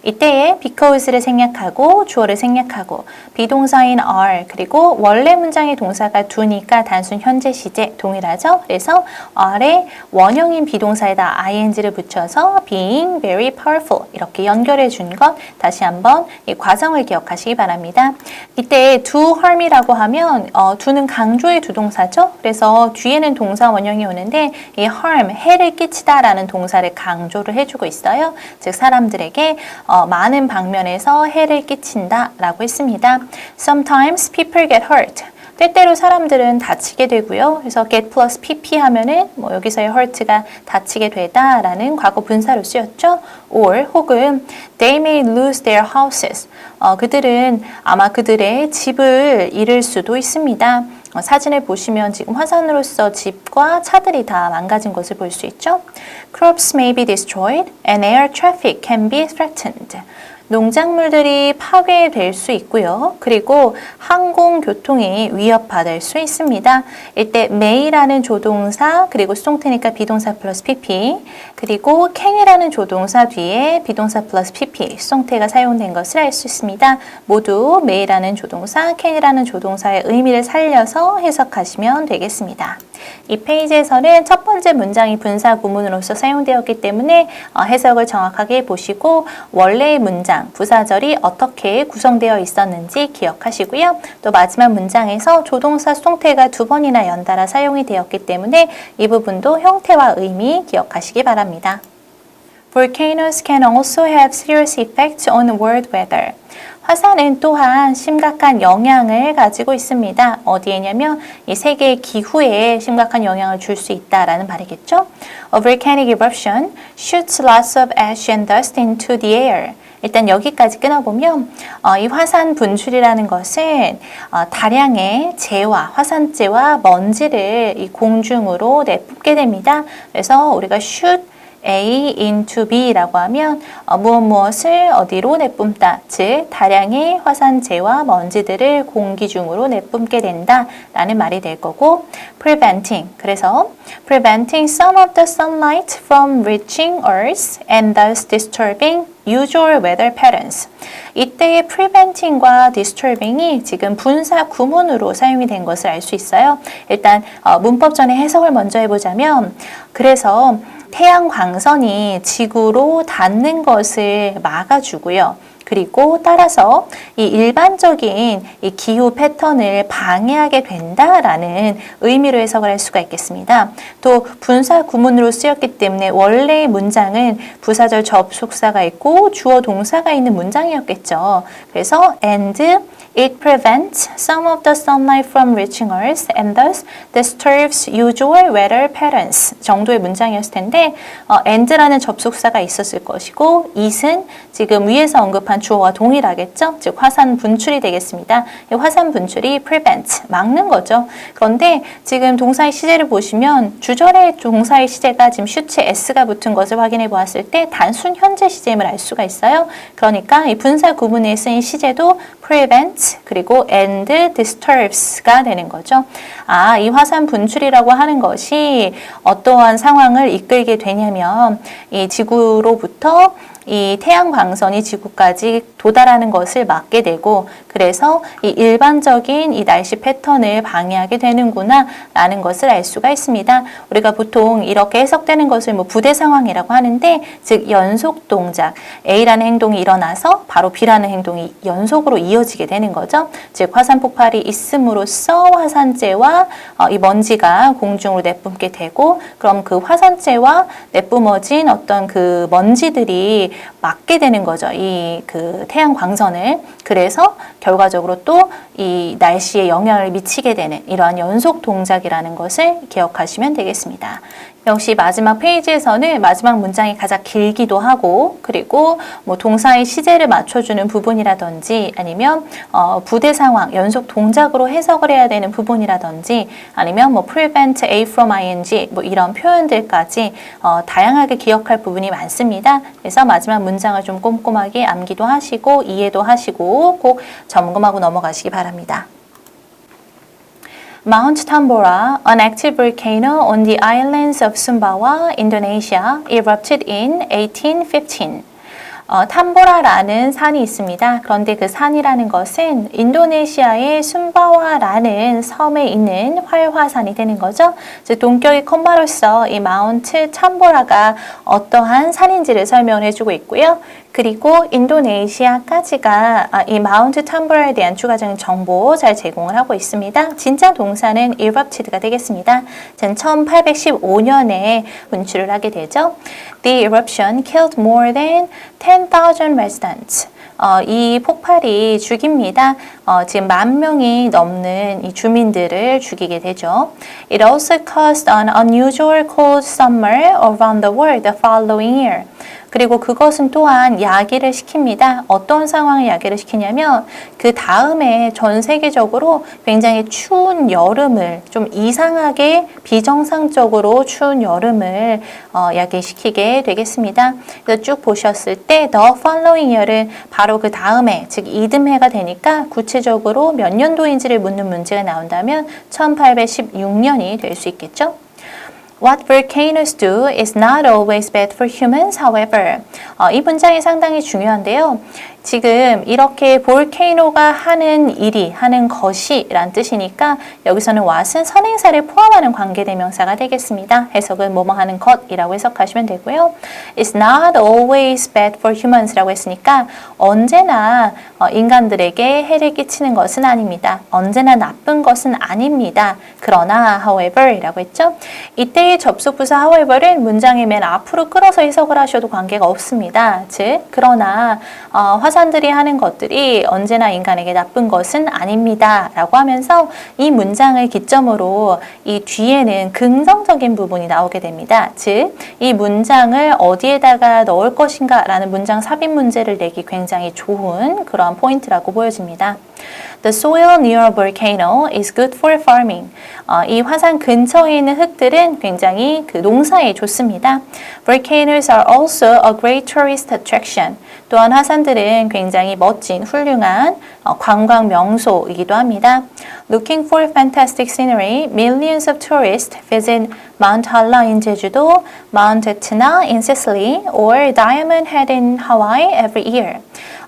S1: 이때에 because를 생략하고 주어를 생략하고 비동사인 are 그리고 원래 문장의 동사가 do니까 단순 현재 시제 동일하죠. 그래서 are의 원형인 비동사에다 ing를 붙여서 being very powerful 이렇게 연결해 준 것 다시 한번 이 과정을 기억하시기 바랍니다. 이때 do harm이라고 하면 do는 강조의 두 동사죠. 그래서 뒤에는 동사 원형이 오는데 이 harm, 해를 끼치다 라는 동사를 강조를 해주고 있어요. 즉 사람들에게 많은 방면에서 해를 끼친다 라고 했습니다. Sometimes people get hurt. 때때로 사람들은 다치게 되고요. 그래서 get plus pp 하면은 뭐 여기서의 hurt가 다치게 되다라는 과거 분사로 쓰였죠. or 혹은 they may lose their houses. 그들은 아마 그들의 집을 잃을 수도 있습니다. 사진을 보시면 지금 화산으로서 집과 차들이 다 망가진 것을 볼 수 있죠. Crops may be destroyed and air traffic can be threatened. 농작물들이 파괴될 수 있고요. 그리고 항공교통이 위협받을 수 있습니다. 이때 may라는 조동사 그리고 수동태니까 비동사 플러스 pp 그리고 can이라는 조동사 뒤에 비동사 플러스 pp 수동태가 사용된 것을 알 수 있습니다. 모두 may라는 조동사, can이라는 조동사의 의미를 살려서 해석하시면 되겠습니다. 이 페이지에서는 첫 번째 문장이 분사 구문으로서 사용되었기 때문에 해석을 정확하게 보시고 원래의 문장, 부사절이 어떻게 구성되어 있었는지 기억하시고요. 또 마지막 문장에서 조동사 수동태가 두 번이나 연달아 사용이 되었기 때문에 이 부분도 형태와 의미 기억하시기 바랍니다. Volcanoes can also have serious effects on world weather. 화산은 또한 심각한 영향을 가지고 있습니다. 어디에냐면 이 세계의 기후에 심각한 영향을 줄 수 있다라는 말이겠죠. A volcanic eruption shoots lots of ash and dust into the air. 일단 여기까지 끊어보면 이 화산 분출이라는 것은 다량의 재와 화산재와 먼지를 이 공중으로 내뿜게 됩니다. 그래서 우리가 shoot A into B라고 하면 무엇을 어디로 내뿜다. 즉 다량의 화산재와 먼지들을 공기 중으로 내뿜게 된다라는 말이 될 거고 preventing. 그래서 preventing some of the sunlight from reaching Earth and thus disturbing usual weather patterns. 이때의 preventing과 disturbing이 지금 분사 구문으로 사용이 된 것을 알 수 있어요. 일단 문법 전에 해석을 먼저 해보자면 그래서 태양 광선이 지구로 닿는 것을 막아주고요. 그리고 따라서 이 일반적인 이 기후 패턴을 방해하게 된다라는 의미로 해석을 할 수가 있겠습니다. 또 분사 구문으로 쓰였기 때문에 원래의 문장은 부사절 접속사가 있고 주어 동사가 있는 문장이었겠죠. 그래서 and it prevents some of the sunlight from reaching Earth and thus disturbs usual weather patterns 정도의 문장이었을 텐데 and라는 접속사가 있었을 것이고 it은 지금 위에서 언급한 주어와 동일하겠죠. 즉 화산 분출이 되겠습니다. 이 화산 분출이 prevent, 막는 거죠. 그런데 지금 동사의 시제를 보시면 주절의 동사의 시제가 지금 슈츠에 s가 붙은 것을 확인해 보았을 때 단순 현재 시제임을 알 수가 있어요. 그러니까 이 분사 구문에 쓰인 시제도 prevent 그리고 and disturbs가 되는 거죠. 이 화산 분출이라고 하는 것이 어떠한 상황을 이끌게 되냐면 이 지구로부터 이 태양 광선이 지구까지 도달하는 것을 막게 되고 그래서 이 일반적인 이 날씨 패턴을 방해하게 되는구나 라는 것을 알 수가 있습니다. 우리가 보통 이렇게 해석되는 것을 뭐 부대 상황이라고 하는데 즉 연속 동작 A라는 행동이 일어나서 바로 B라는 행동이 연속으로 이어지게 되는 거죠. 즉 화산 폭발이 있음으로써 화산재와 이 먼지가 공중으로 내뿜게 되고 그럼 그 화산재와 내뿜어진 어떤 그 먼지들이 막게 되는 거죠. 이 그 태양 광선을. 그래서 결과적으로 또 이 날씨에 영향을 미치게 되는 이러한 연속 동작이라는 것을 기억하시면 되겠습니다. 역시 마지막 페이지에서는 마지막 문장이 가장 길기도 하고 그리고 뭐 동사의 시제를 맞춰주는 부분이라든지 아니면 부대 상황, 연속 동작으로 해석을 해야 되는 부분이라든지 아니면 뭐 prevent A from ing 뭐 이런 표현들까지 다양하게 기억할 부분이 많습니다. 그래서 마지막 문장을 좀 꼼꼼하게 암기도 하시고 이해도 하시고 꼭 점검하고 넘어가시기 바랍니다. Mount Tambora, an active volcano on the islands of Sumbawa, Indonesia, erupted in 1815. 탐보라라는 산이 있습니다. 그런데 그 산이라는 것은 인도네시아의 숨바와라는 섬에 있는 활화산이 되는 거죠. 즉 동격의 콤마로서 이 마운트 탐보라가 어떠한 산인지를 설명을 해주고 있고요. 그리고 인도네시아까지가 이 마운트 탐보라에 대한 추가적인 정보 잘 제공을 하고 있습니다. 진짜 동사는 erupted가 되겠습니다. 1815년에 분출을 하게 되죠. The eruption killed more than 10,000 residents. 이 폭발이 죽입니다. 지금 10,000명이 넘는 이 주민들을 죽이게 되죠. It also caused an unusual cold summer around the world the following year. 그리고 그것은 또한 야기를 시킵니다. 어떤 상황을 야기를 시키냐면 그 다음에 전 세계적으로 굉장히 추운 여름을 좀 이상하게 비정상적으로 추운 여름을 야기시키게 되겠습니다. 그래서 쭉 보셨을 때 The following year은 바로 그 다음에 즉 이듬해가 되니까 구체적으로 몇 년도인지를 묻는 문제가 나온다면 1816년이 될 수 있겠죠. What volcanoes do is not always bad for humans, however. 이 문장이 상당히 중요한데요. 지금 이렇게 볼케이노가 하는 일이, 하는 것이 란 뜻이니까 여기서는 what은 선행사를 포함하는 관계대명사가 되겠습니다. 해석은 뭐뭐 하는 것이라고 해석하시면 되고요. It's not always bad for humans 라고 했으니까 언제나 인간들에게 해를 끼치는 것은 아닙니다. 언제나 나쁜 것은 아닙니다. 그러나 however 이라고 했죠. 이때의 접속부사 however은 문장의 맨 앞으로 끌어서 해석을 하셔도 관계가 없습니다. 즉 그러나 화산들이 하는 것들이 언제나 인간에게 나쁜 것은 아닙니다. 라고 하면서 이 문장을 기점으로 이 뒤에는 긍정적인 부분이 나오게 됩니다. 즉, 이 문장을 어디에다가 넣을 것인가 라는 문장 삽입 문제를 내기 굉장히 좋은 그런 포인트라고 보여집니다. The soil near a volcano is good for farming. 이 화산 근처에 있는 흙들은 굉장히 그 농사에 좋습니다. Volcanoes are also a great tourist attraction. 또한 화산들은 굉장히 멋진 훌륭한 관광 명소이기도 합니다. Looking for fantastic scenery, millions of tourists visit Mount Halla in Jeju-do, Mount Etna in Sicily, or Diamond Head in Hawaii every year.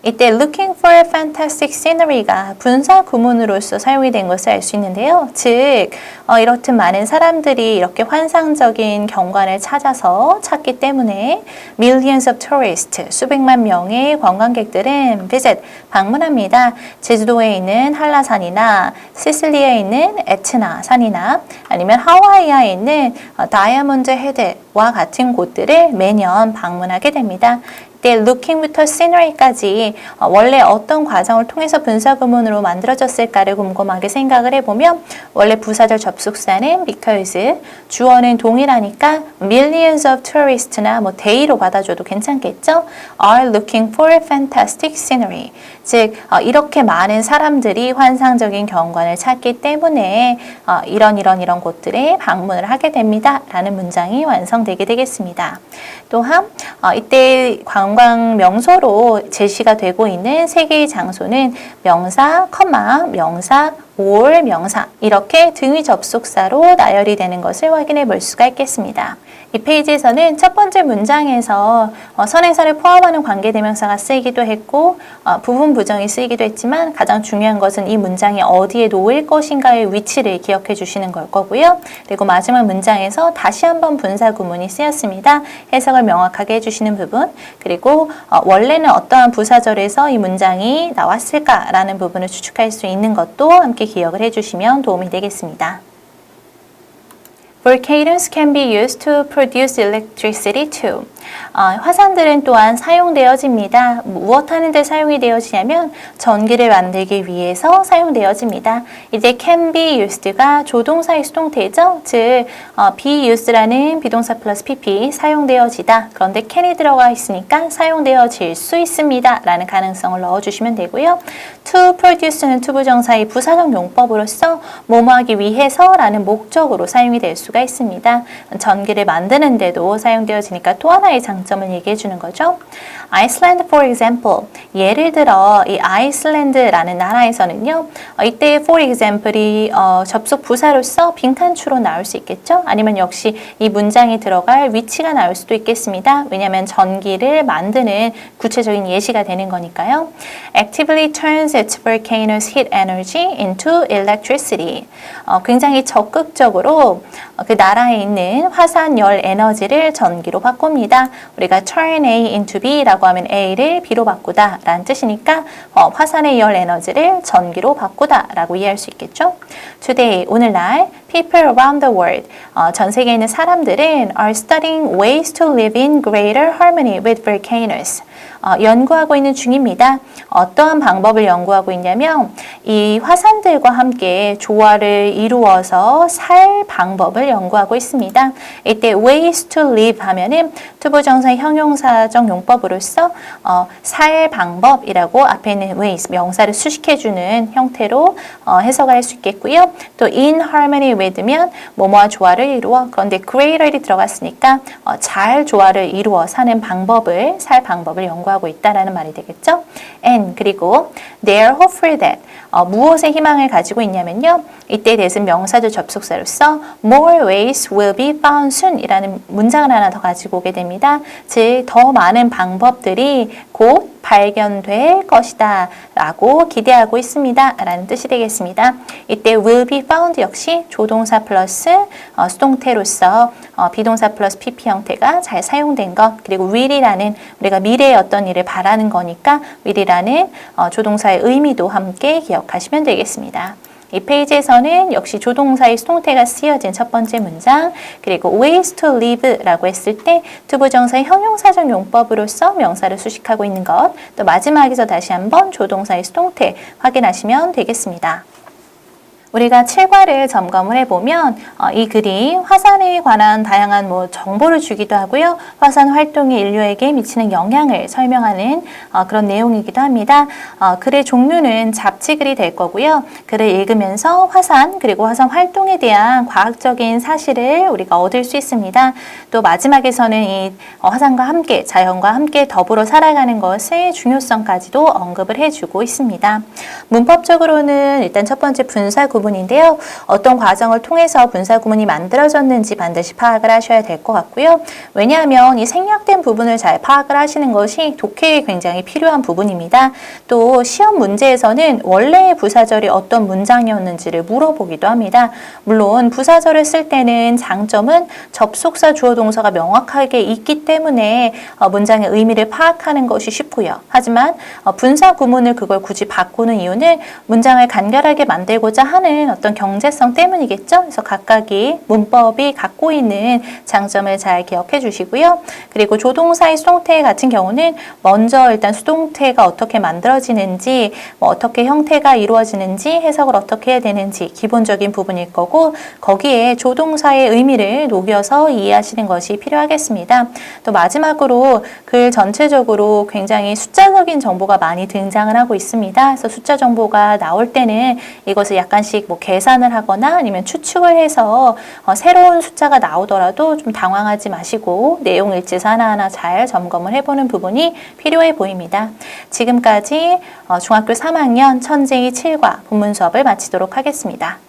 S1: 이때 looking for fantastic scenery가 분사 구문으로서 사용이 된 것을 알 수 있는데요. 즉, 이렇듯 많은 사람들이 이렇게 환상적인 경관을 찾기 때문에 millions of tourists, 수백만 명의 관광객들은 visit, 방문합니다. 제주도에 있는 한라산이나 시실리아에 있는 에트나 산이나 아니면 하와이아에 있는 다이아몬드 헤드와 같은 곳들을 매년 방문하게 됩니다. 이때 looking부터 scenery까지 원래 어떤 과정을 통해서 분사구문으로 만들어졌을까를 곰곰하게 생각을 해보면 원래 부사절 접속사는 because, 주어는 동일하니까 millions of tourists나 뭐 day로 받아줘도 괜찮겠죠? are looking for fantastic scenery. 즉 이렇게 많은 사람들이 환상적인 경관을 찾기 때문에 이런 곳들에 방문을 하게 됩니다. 라는 문장이 완성되게 되겠습니다. 또한 이때 관광 명소로 제시가 되고 있는 세 개의 장소는 명사, 명사, or 명사 이렇게 등위 접속사로 나열이 되는 것을 확인해 볼 수가 있겠습니다. 이 페이지에서는 첫 번째 문장에서 선행사를 포함하는 관계대명사가 쓰이기도 했고 부분 부정이 쓰이기도 했지만 가장 중요한 것은 이 문장이 어디에 놓일 것인가의 위치를 기억해 주시는 걸 거고요. 그리고 마지막 문장에서 다시 한번 분사구문이 쓰였습니다. 해석을 명확하게 해주시는 부분 그리고 원래는 어떠한 부사절에서 이 문장이 나왔을까라는 부분을 추측할 수 있는 것도 함께 기억을 해주시면 도움이 되겠습니다. Volcanoes can be used to produce electricity too. 화산들은 또한 사용되어집니다. 무엇 하는데 사용이 되어지냐면 전기를 만들기 위해서 사용되어집니다. 이제 can be used가 조동사의 수동태죠. 즉 be used라는 비동사 플러스 pp 사용되어지다. 그런데 can이 들어가 있으니까 사용되어질 수 있습니다. 라는 가능성을 넣어주시면 되고요. to produce는 투부정사의 부사적 용법으로서 뭐뭐하기 위해서 라는 목적으로 사용이 될 수가 있습니다. 전기를 만드는데도 사용되어지니까 또 하나의 나라의 장점을 얘기해 주는 거죠. Iceland, for example. 예를 들어 이 아이슬란드라는 나라에서는요. 이때 for example이 접속 부사로서 빈칸추로 나올 수 있겠죠. 아니면 역시 이 문장이 들어갈 위치가 나올 수도 있겠습니다. 왜냐하면 전기를 만드는 구체적인 예시가 되는 거니까요. Actively turns its volcanoes heat energy into electricity. 굉장히 적극적으로 그 나라에 있는 화산 열 에너지를 전기로 바꿉니다. 우리가 turn A into B라고 하면 A를 B로 바꾸다 라는 뜻이니까 화산의 열 에너지를 전기로 바꾸다 라고 이해할 수 있겠죠. Today, 오늘날 people around the world, 전 세계에 있는 사람들은 are studying ways to live in greater harmony with volcanoes. 연구하고 있는 중입니다. 어떠한 방법을 연구하고 있냐면 이 화산들과 함께 조화를 이루어서 살 방법을 연구하고 있습니다. 이때 ways to live 하면은 투부정사의 형용사적 용법으로서 살 방법이라고 앞에 있는 ways 명사를 수식해주는 형태로 해석할 수 있겠고요. 또 in harmony with면 뭐뭐와 조화를 이루어 그런데 greater이 들어갔으니까 잘 조화를 이루어 사는 방법을 살 방법을 연구하고 있다라는 말이 되겠죠. And 그리고 they are hopeful that 무엇에 희망을 가지고 있냐면요. 이때 대신 명사절 접속사로서 more ways will be found soon 이라는 문장을 하나 더 가지고 오게 됩니다. 즉 더 많은 방법들이 곧 발견될 것이다 라고 기대하고 있습니다 라는 뜻이 되겠습니다. 이때 will be found 역시 조동사 플러스 수동태로서 비동사 플러스 PP 형태가 잘 사용된 것 그리고 will이라는 우리가 미래의 어떤 일을 바라는 거니까 will이라는 조동사의 의미도 함께 기억하시면 되겠습니다. 이 페이지에서는 역시 조동사의 수동태가 쓰여진 첫 번째 문장 그리고 ways to live라고 했을 때 투부정사의 형용사적 용법으로서 명사를 수식하고 있는 것 또 마지막에서 다시 한번 조동사의 수동태 확인하시면 되겠습니다. 우리가 7과를 점검을 해보면 이 글이 화산에 관한 다양한 정보를 주기도 하고요. 화산 활동이 인류에게 미치는 영향을 설명하는 그런 내용이기도 합니다. 글의 종류는 잡지글이 될 거고요. 글을 읽으면서 화산 그리고 화산 활동에 대한 과학적인 사실을 우리가 얻을 수 있습니다. 또 마지막에서는 이 화산과 함께 자연과 함께 더불어 살아가는 것의 중요성까지도 언급을 해주고 있습니다. 문법적으로는 일단 첫 번째 분사 구문인데요. 어떤 과정을 통해서 분사 구문이 만들어졌는지 반드시 파악을 하셔야 될 것 같고요. 왜냐하면 이 생략된 부분을 잘 파악을 하시는 것이 독해에 굉장히 필요한 부분입니다. 또 시험 문제에서는 원래의 부사절이 어떤 문장이었는지를 물어보기도 합니다. 물론 부사절을 쓸 때는 장점은 접속사 주어 동사가 명확하게 있기 때문에 문장의 의미를 파악하는 것이 쉽고요. 하지만 분사 구문을 그걸 굳이 바꾸는 이유는 문장을 간결하게 만들고자 하는 어떤 경제성 때문이겠죠. 그래서 각각이 문법이 갖고 있는 장점을 잘 기억해 주시고요. 그리고 조동사의 수동태 같은 경우는 먼저 일단 수동태가 어떻게 만들어지는지 어떻게 형태가 이루어지는지 해석을 어떻게 해야 되는지 기본적인 부분일 거고 거기에 조동사의 의미를 녹여서 이해하시는 것이 필요하겠습니다. 또 마지막으로 글 전체적으로 굉장히 숫자적인 정보가 많이 등장을 하고 있습니다. 그래서 숫자 정보가 나올 때는 이것을 약간씩 계산을 하거나 아니면 추측을 해서 새로운 숫자가 나오더라도 좀 당황하지 마시고 내용 일지서 하나하나 잘 점검을 해보는 부분이 필요해 보입니다. 지금까지 중학교 3학년 천재의 7과 본문 수업을 마치도록 하겠습니다.